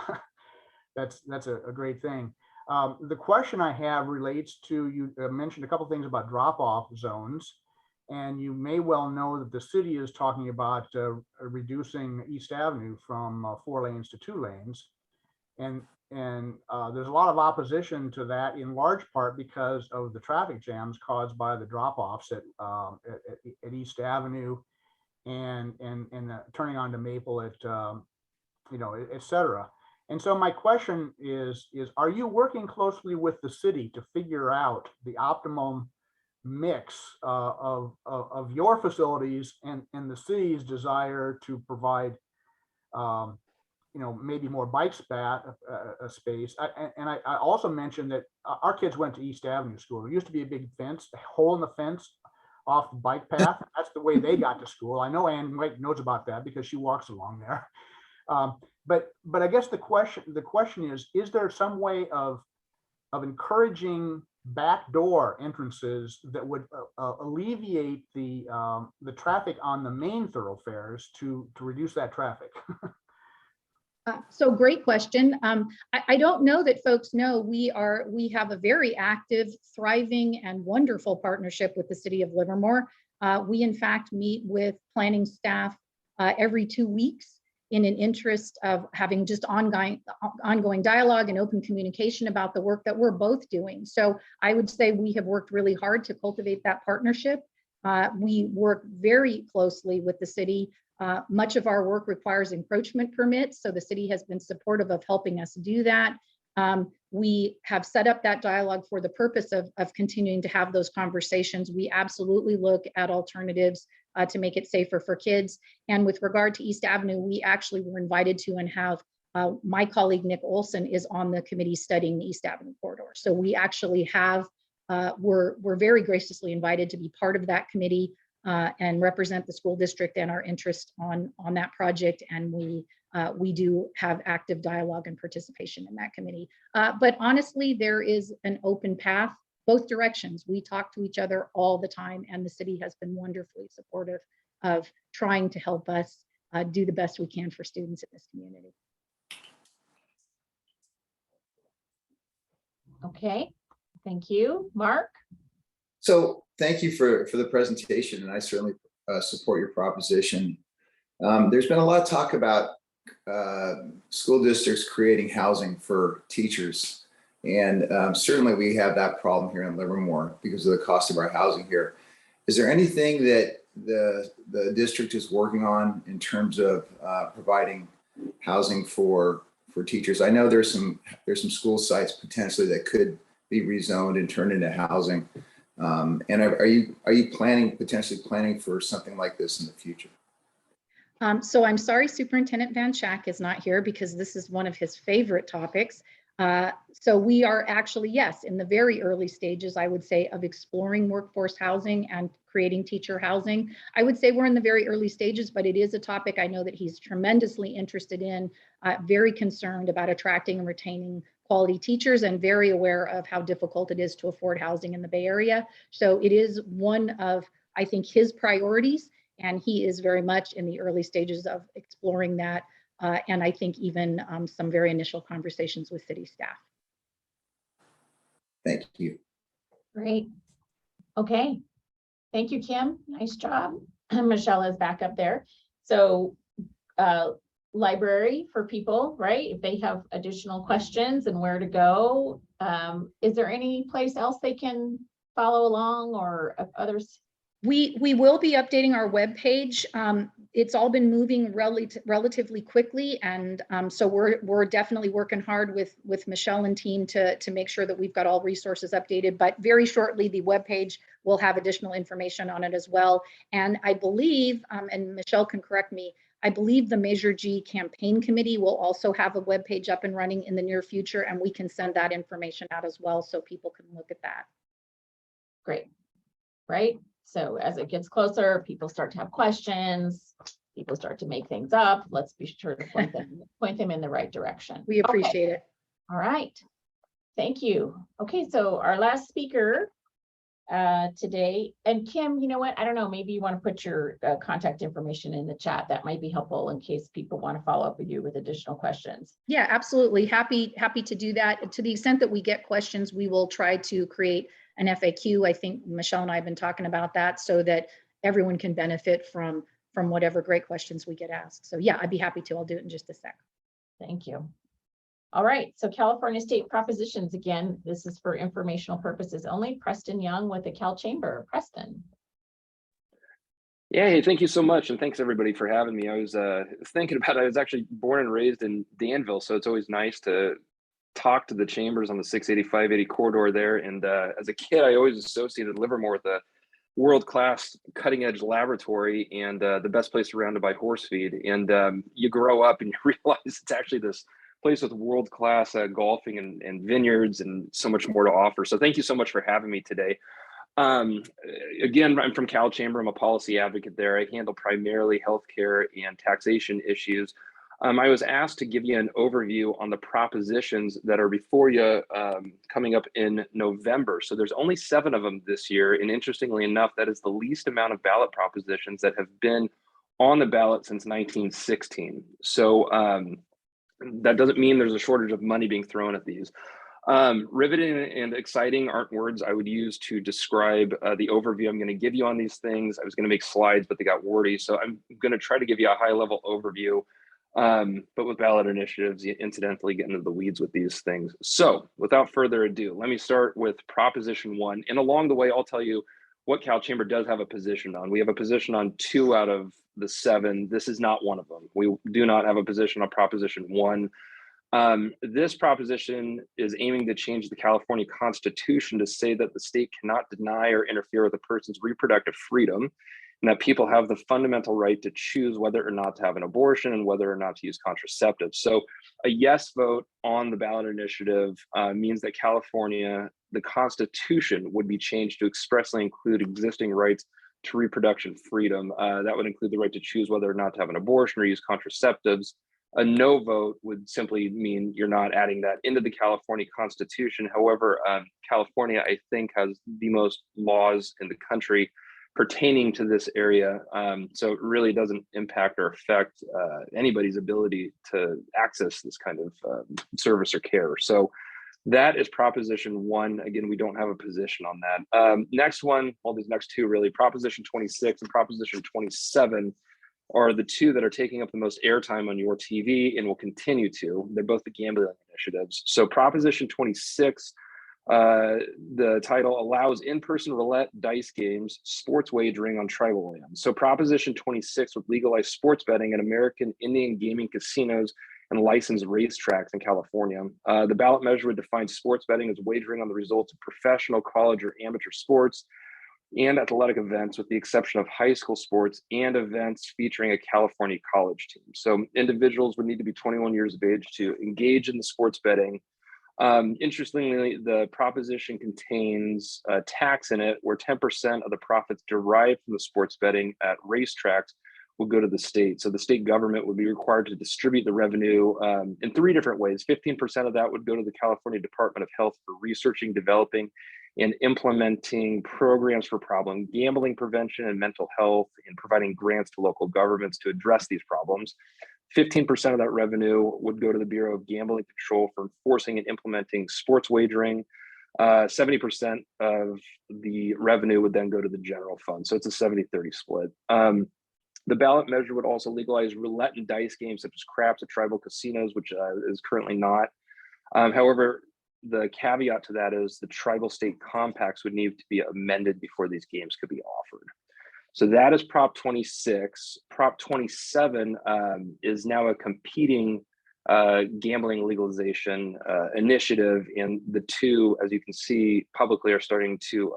that's a great thing. The question I have relates to, you mentioned a couple things about drop-off zones, and you may well know that the city is talking about reducing East Avenue from 4 lanes to 2 lanes. And there's a lot of opposition to that, in large part because of the traffic jams caused by the drop-offs at East Avenue and turning onto Maple at et cetera. And so my question is are you working closely with the city to figure out the optimum mix of your facilities and the city's desire to provide maybe more bike space. I also mentioned that our kids went to East Avenue School. There used to be a big fence, a hole in the fence off the bike path. That's the way they got to school. I know Ann White knows about that because she walks along there. But I guess the question is there some way of encouraging backdoor entrances that would alleviate the traffic on the main thoroughfares to reduce that traffic? So great question. I don't know that folks know we have a very active, thriving, and wonderful partnership with the city of Livermore. We in fact meet with planning staff every 2 weeks in an interest of having just ongoing dialogue and open communication about the work that we're both doing. So I would say we have worked really hard to cultivate that partnership. We work very closely with the city. Much of our work requires encroachment permits, so the city has been supportive of helping us do that. We have set up that dialogue for the purpose of continuing to have those conversations. We absolutely look at alternatives to make it safer for kids. And with regard to East Avenue, we actually were invited to and have my colleague Nick Olson is on the committee studying the East Avenue corridor. So we actually have, we're very graciously invited to be part of that committee and represent the school district and our interest on that project. And we do have active dialogue and participation in that committee. But honestly, there is an open path, both directions. We talk to each other all the time, and the city has been wonderfully supportive of trying to help us do the best we can for students in this community. Okay, thank you. Mark? So thank you for the presentation, and I certainly support your proposition. There's been a lot of talk about school districts creating housing for teachers, and certainly we have that problem here in Livermore because of the cost of our housing here. Is there anything that the district is working on in terms of providing housing for teachers? I know there's some school sites potentially that could be rezoned and turned into housing. And are you potentially planning for something like this in the future? So I'm sorry, Superintendent Van Schack is not here because this is one of his favorite topics. So we are actually, yes, in the very early stages, I would say, of exploring workforce housing and creating teacher housing. I would say we're in the very early stages, but it is a topic I know that he's tremendously interested in, very concerned about attracting and retaining quality teachers, and very aware of how difficult it is to afford housing in the Bay Area. So it is one of, I think, his priorities, and he is very much in the early stages of exploring that. and I think even some very initial conversations with city staff. Thank you. Great. Okay. Thank you, Kim. Nice job. Michelle is back up there. So library for people, right? If they have additional questions and where to go, is there any place else they can follow along or others? We will be updating our webpage. It's all been moving relatively quickly, and so we're definitely working hard with Michelle and team to make sure that we've got all resources updated. But very shortly, the webpage will have additional information on it as well. And I believe, and Michelle can correct me, I believe the Measure G campaign committee will also have a webpage up and running in the near future, and we can send that information out as well so people can look at that. Great. Right. So as it gets closer, people start to have questions, people start to make things up. Let's be sure to point them in the right direction. We appreciate it. All right. Thank you. Okay, so our last speaker today, and Kim, you know what? I don't know, maybe you want to put your contact information in the chat. That might be helpful in case people want to follow up with you with additional questions. Yeah, absolutely. Happy to do that. To the extent that we get questions, we will try to create an FAQ. I think Michelle and I have been talking about that so that everyone can benefit from whatever great questions we get asked. So yeah, I'd be happy to. I'll do it in just a sec. Thank you. All right, so California State Propositions, again, this is for informational purposes only. Preston Young with the CalChamber. Preston. Yeah, hey, thank you so much. And thanks everybody for having me. I was thinking about it. I was actually born and raised in Danville, so it's always nice to talk to the chambers on the 680-580 corridor there. And as a kid, I always associated Livermore with a world-class cutting-edge laboratory and the best place around to buy horse feed. And you grow up and you realize it's actually this place with world-class golfing and vineyards and so much more to offer. So thank you so much for having me today. Again, I'm from CalChamber. I'm a policy advocate there. I handle primarily healthcare and taxation issues. I was asked to give you an overview on the propositions that are before you coming up in November. So there's only 7 of them this year. And interestingly enough, that is the least amount of ballot propositions that have been on the ballot since 1916. So that doesn't mean there's a shortage of money being thrown at these. Riveting and exciting aren't words I would use to describe the overview I'm going to give you on these things. I was going to make slides, but they got wordy. So I'm going to try to give you a high level overview. But with ballot initiatives, you incidentally get into the weeds with these things. So without further ado, let me start with Proposition 1. And along the way, I'll tell you what CalChamber does have a position on. We have a position on 2 out of the 7. This is not one of them. We do not have a position on Proposition 1. This proposition is aiming to change the California Constitution to say that the state cannot deny or interfere with a person's reproductive freedom, and that people have the fundamental right to choose whether or not to have an abortion and whether or not to use contraceptives. So a yes vote on the ballot initiative means that California, the Constitution would be changed to expressly include existing rights to reproduction freedom. That would include the right to choose whether or not to have an abortion or use contraceptives. A no vote would simply mean you're not adding that into the California Constitution. However, California, I think, has the most laws in the country pertaining to this area. So it really doesn't impact or affect anybody's ability to access this kind of service or care. So that is Proposition 1. Again, we don't have a position on that. Next one, well, these next 2 really, Proposition 26 and Proposition 27 are the 2 that are taking up the most airtime on your TV and will continue to. They're both the gambling initiatives. So Proposition 26, the title allows in-person roulette, dice games, sports wagering on tribal land. So Proposition 26 would legalize sports betting at American Indian gaming casinos and licensed racetracks in California. The ballot measure would define sports betting as wagering on the results of professional, college, or amateur sports and athletic events, with the exception of high school sports and events featuring a California college team. So individuals would need to be 21 years of age to engage in the sports betting. Interestingly, the proposition contains a tax in it where 10% of the profits derived from the sports betting at racetracks will go to the state. So the state government would be required to distribute the revenue in 3 different ways. 15% of that would go to the California Department of Health for researching, developing, and implementing programs for problem gambling prevention and mental health, and providing grants to local governments to address these problems. 15% of that revenue would go to the Bureau of Gambling Control for enforcing and implementing sports wagering. 70% of the revenue would then go to the general fund. So it's a 70-30 split. The ballot measure would also legalize roulette and dice games such as craps at tribal casinos, which is currently not. However, the caveat to that is the tribal state compacts would need to be amended before these games could be offered. So that is Prop 26. Prop 27 is now a competing gambling legalization initiative, and the two, as you can see publicly, are starting to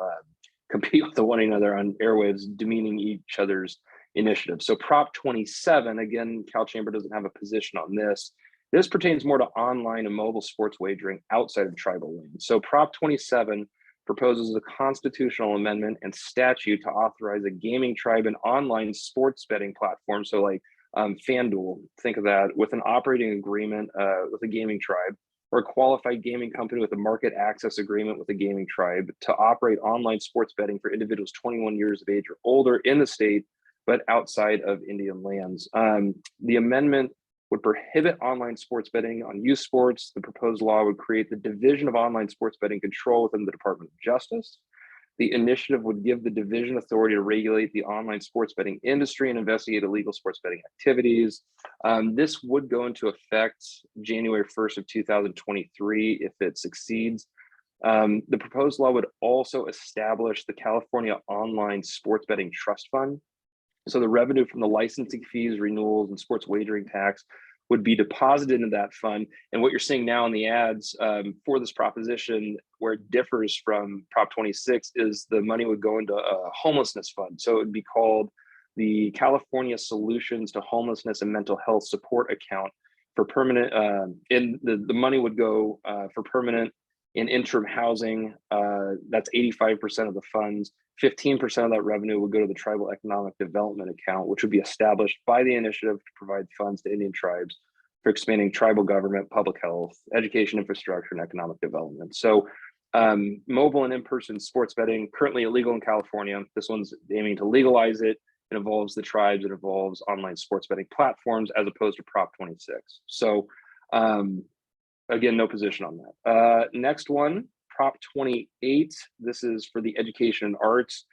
compete with one another on airwaves, demeaning each other's initiatives. So Prop 27, again, CalChamber doesn't have a position on this. This pertains more to online and mobile sports wagering outside of tribal lands. So Prop 27 proposes a constitutional amendment and statute to authorize a gaming tribe and online sports betting platform. So like FanDuel, think of that, with an operating agreement with a gaming tribe, or a qualified gaming company with a market access agreement with a gaming tribe to operate online sports betting for individuals 21 years of age or older in the state, but outside of Indian lands. The amendment would prohibit online sports betting on youth sports. The proposed law would create the Division of Online Sports Betting Control within the Department of Justice. The initiative would give the division authority to regulate the online sports betting industry and investigate illegal sports betting activities. This would go into effect January 1st of 2023 if it succeeds. The proposed law would also establish the California Online Sports Betting Trust Fund. So the revenue from the licensing fees, renewals, and sports wagering tax would be deposited into that fund. And what you're seeing now in the ads for this proposition, where it differs from Prop 26, is the money would go into a homelessness fund. So it would be called the California Solutions to Homelessness and Mental Health Support Account for permanent, and the money would go for permanent and interim housing. That's 85% of the funds. 15% of that revenue would go to the Tribal Economic Development Account, which would be established by the initiative to provide funds to Indian tribes for expanding tribal government, public health, education infrastructure, and economic development. So mobile and in-person sports betting, currently illegal in California. This one's aiming to legalize it. It involves the tribes, it involves online sports betting platforms, as opposed to Prop 26. So again, no position on that. Next one, Prop 28. This is for the education and arts.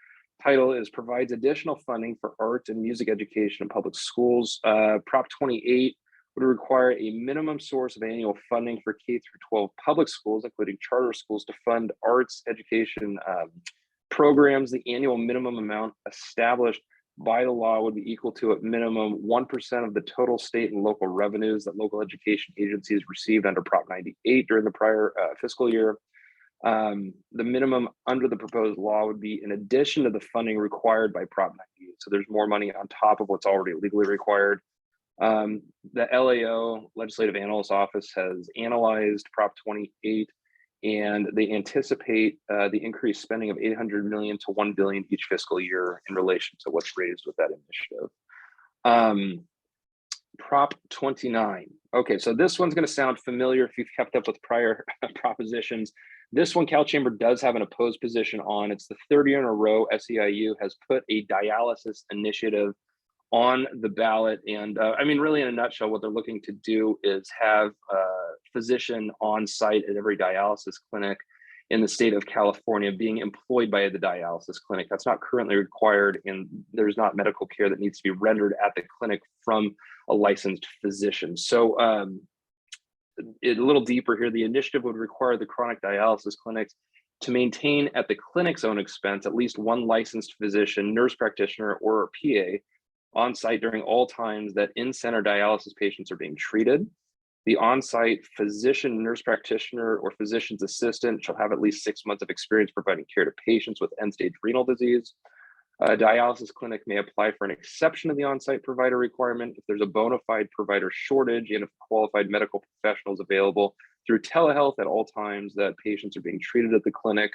Title is provides additional funding for art and music education in public schools. Prop 28 would require a minimum source of annual funding for K through 12 public schools, including charter schools, to fund arts education programs. The annual minimum amount established by the law would be equal to at minimum 1% of the total state and local revenues that local education agencies received under Prop 98 during the prior fiscal year. The minimum under the proposed law would be in addition to the funding required by Prop 98. So there's more money on top of what's already legally required. The LAO, Legislative Analyst Office, has analyzed Prop 28, and they anticipate the increased spending of $800 million to $1 billion each fiscal year in relation to what's raised with that initiative. Prop 29. Okay, so this one's going to sound familiar if you've kept up with prior propositions. This one, CalChamber does have an opposed position on. It's the third year in a row SEIU has put a dialysis initiative on the ballot. And I mean, really in a nutshell, what they're looking to do is have a physician on site at every dialysis clinic in the state of California being employed by the dialysis clinic. That's not currently required, and there's not medical care that needs to be rendered at the clinic from a licensed physician. So a little deeper here, the initiative would require the chronic dialysis clinics to maintain at the clinic's own expense at least one licensed physician, nurse practitioner, or a PA on site during all times that in-center dialysis patients are being treated. The on-site physician, nurse practitioner, or physician's assistant shall have at least 6 months of experience providing care to patients with end-stage renal disease. A dialysis clinic may apply for an exception to the on-site provider requirement if there's a bona fide provider shortage and if qualified medical professionals available through telehealth at all times that patients are being treated at the clinic.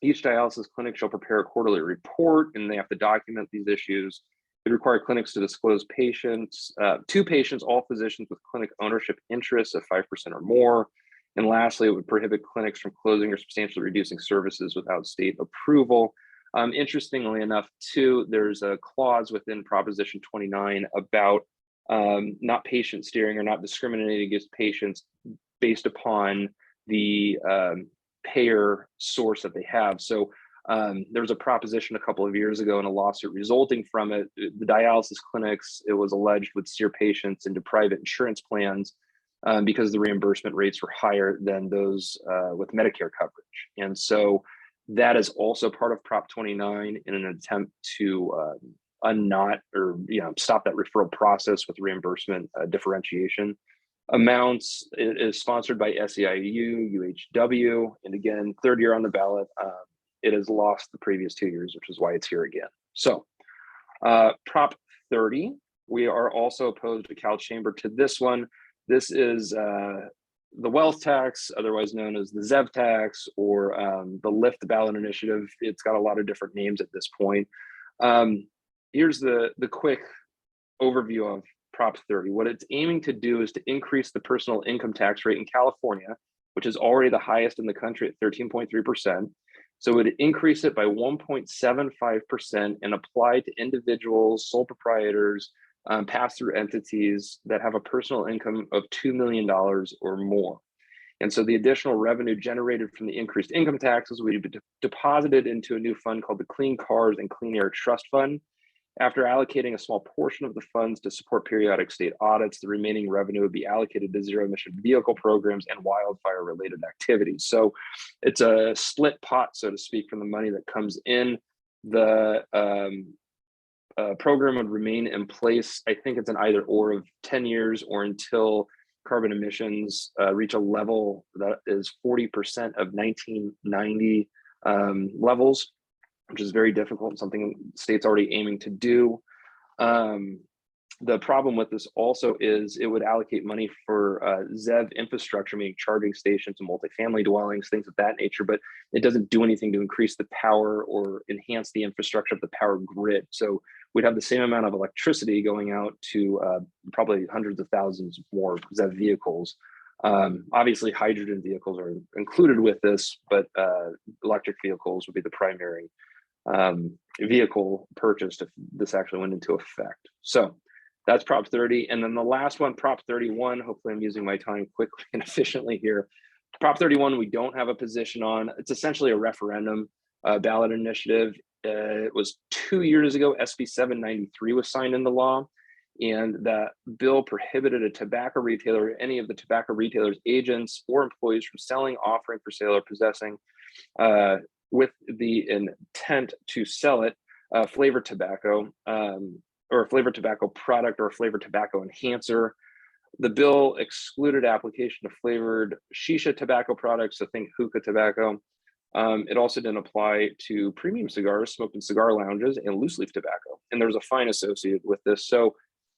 Each dialysis clinic shall prepare a quarterly report, and they have to document these issues. It requires clinics to disclose patients, to patients, all physicians with clinic ownership interests of 5% or more. And lastly, it would prohibit clinics from closing or substantially reducing services without state approval. Interestingly enough, too, there's a clause within Proposition 29 about not patient steering or not discriminating against patients based upon the payer source that they have. So there was a proposition a couple of years ago in a lawsuit resulting from it. The dialysis clinics, it was alleged, would steer patients into private insurance plans because the reimbursement rates were higher than those with Medicare coverage. And so that is also part of Prop 29 in an attempt to unknot or stop that referral process with reimbursement differentiation amounts. It is sponsored by SEIU, UHW, and again, third year on the ballot. It has lost the previous 2 years, which is why it's here again. So Prop 30, we are also opposed to CalChamber to this one. This is the wealth tax, otherwise known as the ZEV tax, or the Lift ballot initiative. It's got a lot of different names at this point. Here's the quick overview of Prop 30. What it's aiming to do is to increase the personal income tax rate in California, which is already the highest in the country at 13.3%. So it would increase it by 1.75% and apply to individuals, sole proprietors, pass-through entities that have a personal income of $2 million or more. And so the additional revenue generated from the increased income taxes would be deposited into a new fund called the Clean Cars and Clean Air Trust Fund. After allocating a small portion of the funds to support periodic state audits, the remaining revenue would be allocated to zero emission vehicle programs and wildfire related activities. So it's a split pot, so to speak, from the money that comes in. The program would remain in place. I think it's an either or of 10 years or until carbon emissions reach a level that is 40% of 1990 levels, which is very difficult, something states already aiming to do. The problem with this also is it would allocate money for ZEV infrastructure, meaning charging stations and multifamily dwellings, things of that nature, but it doesn't do anything to increase the power or enhance the infrastructure of the power grid. So we'd have the same amount of electricity going out to probably hundreds of thousands more ZEV vehicles. Obviously, hydrogen vehicles are included with this, but electric vehicles would be the primary vehicle purchased if this actually went into effect. So that's Prop 30. And then the last one, Prop 31, hopefully I'm using my time quickly and efficiently here. Prop 31, we don't have a position on. It's essentially a referendum ballot initiative. It was 2 years ago, SB 793 was signed into law, and that bill prohibited a tobacco retailer or any of the tobacco retailers, agents, or employees from selling, offering for sale, or possessing with the intent to sell it flavored tobacco or a flavored tobacco product or a flavored tobacco enhancer. The bill excluded application of flavored shisha tobacco products, so think hookah tobacco. It also didn't apply to premium cigars smoked in cigar lounges and loose leaf tobacco. And there's a fine associated with this. So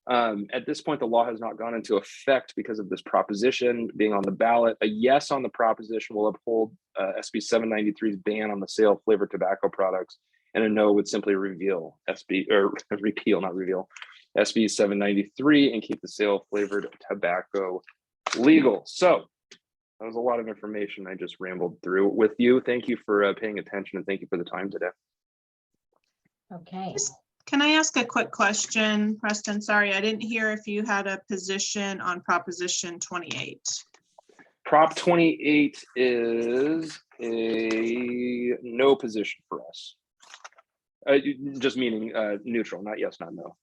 at this point, the law has not gone into effect because of this proposition being on the ballot. A yes on the proposition will uphold SB 793's ban on the sale of flavored tobacco products, and a no would simply repeal SB 793 and keep the sale of flavored tobacco legal. So that was a lot of information I just rambled through with you. Thank you for paying attention, and thank you for the time today. Okay. Can I ask a quick question, Preston? Sorry, I didn't hear if you had a position on Proposition 28. Prop 28 is a no position for us. Just meaning neutral, not yes, not no.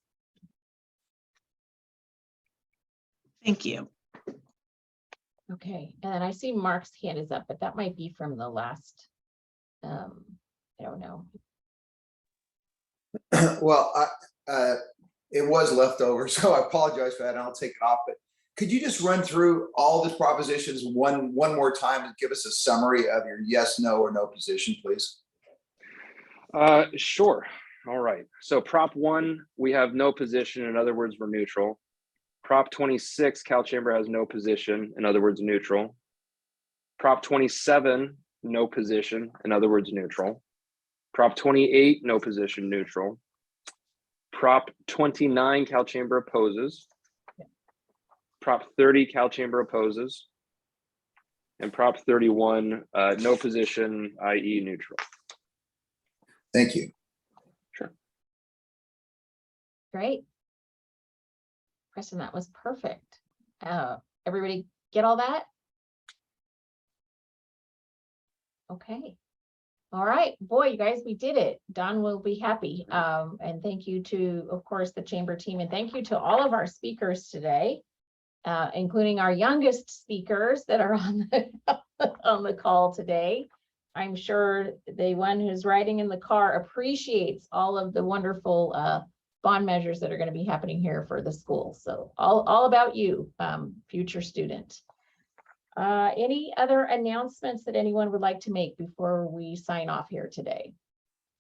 Thank you. Okay, and then I see Mark's hand is up, but that might be from the last, I don't know. Well, it was left over, so I apologize for that, and I'll take it off. But could you just run through all the propositions one more time and give us a summary of your yes, no, or no position, please? Sure. All right. So Prop 1, we have no position. In other words, we're neutral. Prop 26, CalChamber has no position. In other words, neutral. Prop 27, no position. In other words, neutral. Prop 28, no position, neutral. Prop 29, CalChamber opposes. Prop 30, CalChamber opposes. And Prop 31, no position, i.e. neutral. Thank you. Sure. Great. Preston, that was perfect. Everybody get all that? Okay. All right, boy, you guys, we did it. Don will be happy. And thank you to, of course, the chamber team, and thank you to all of our speakers today, including our youngest speakers that are on the call today. I'm sure the one who's riding in the car appreciates all of the wonderful bond measures that are going to be happening here for the school. So all about you, future student. Any other announcements that anyone would like to make before we sign off here today?